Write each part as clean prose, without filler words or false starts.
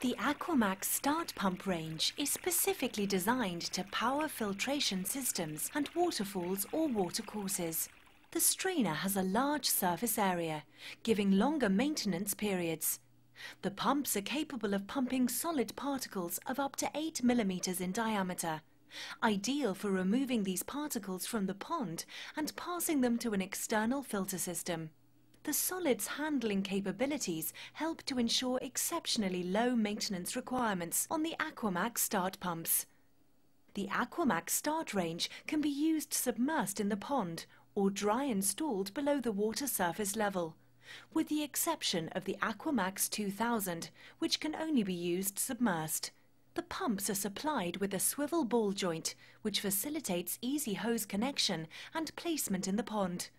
The Aquamax Start pump range is specifically designed to power filtration systems and waterfalls or watercourses. The strainer has a large surface area, giving longer maintenance periods. The pumps are capable of pumping solid particles of up to 8 mm in diameter, ideal for removing these particles from the pond and passing them to an external filter system. The solids handling capabilities help to ensure exceptionally low maintenance requirements on the Aquamax Start pumps. The Aquamax Start range can be used submersed in the pond or dry installed below the water surface level, with the exception of the Aquamax 2000, which can only be used submersed. The pumps are supplied with a swivel ball joint, which facilitates easy hose connection and placement in the pond.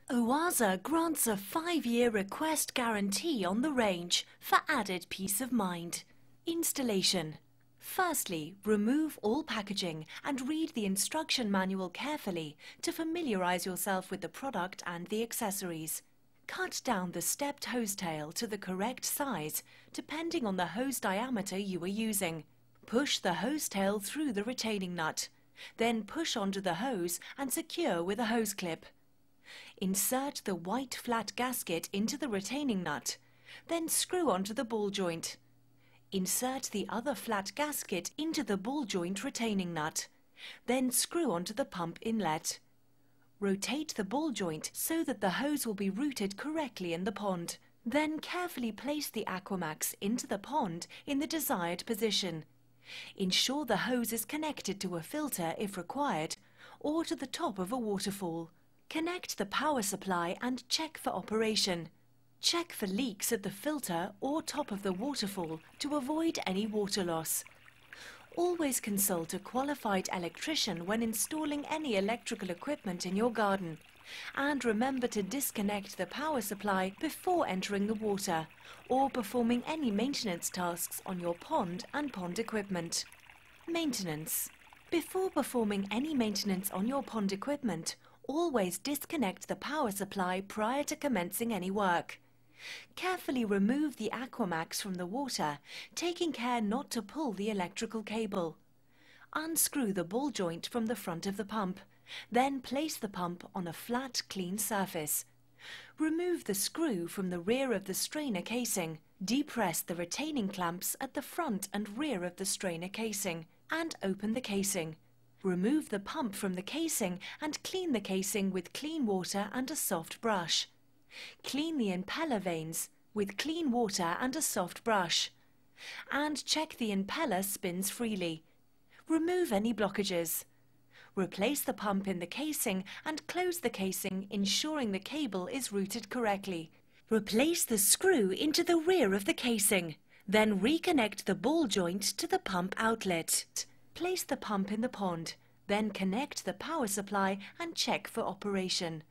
OASE grants a 5-year request guarantee on the range for added peace of mind. Installation. Firstly, remove all packaging and read the instruction manual carefully to familiarize yourself with the product and the accessories. Cut down the stepped hose tail to the correct size, depending on the hose diameter you are using. Push the hose tail through the retaining nut. Then push onto the hose and secure with a hose clip. Insert the white flat gasket into the retaining nut, then screw onto the ball joint. Insert the other flat gasket into the ball joint retaining nut, then screw onto the pump inlet. Rotate the ball joint so that the hose will be routed correctly in the pond. Then carefully place the Aquamax into the pond in the desired position. Ensure the hose is connected to a filter if required, or to the top of a waterfall. Connect the power supply and check for operation. Check for leaks at the filter or top of the waterfall to avoid any water loss. Always consult a qualified electrician when installing any electrical equipment in your garden. And remember to disconnect the power supply before entering the water or performing any maintenance tasks on your pond and pond equipment. Maintenance. Before performing any maintenance on your pond equipment, always disconnect the power supply prior to commencing any work. Carefully remove the Aquamax from the water, taking care not to pull the electrical cable. Unscrew the ball joint from the front of the pump, then place the pump on a flat, clean surface. Remove the screw from the rear of the strainer casing. Depress the retaining clamps at the front and rear of the strainer casing, and open the casing. Remove the pump from the casing and clean the casing with clean water and a soft brush. Clean the impeller vanes with clean water and a soft brush. And check the impeller spins freely. Remove any blockages. Replace the pump in the casing and close the casing, ensuring the cable is routed correctly. Replace the screw into the rear of the casing. Then reconnect the ball joint to the pump outlet. Place the pump in the pond, then connect the power supply and check for operation.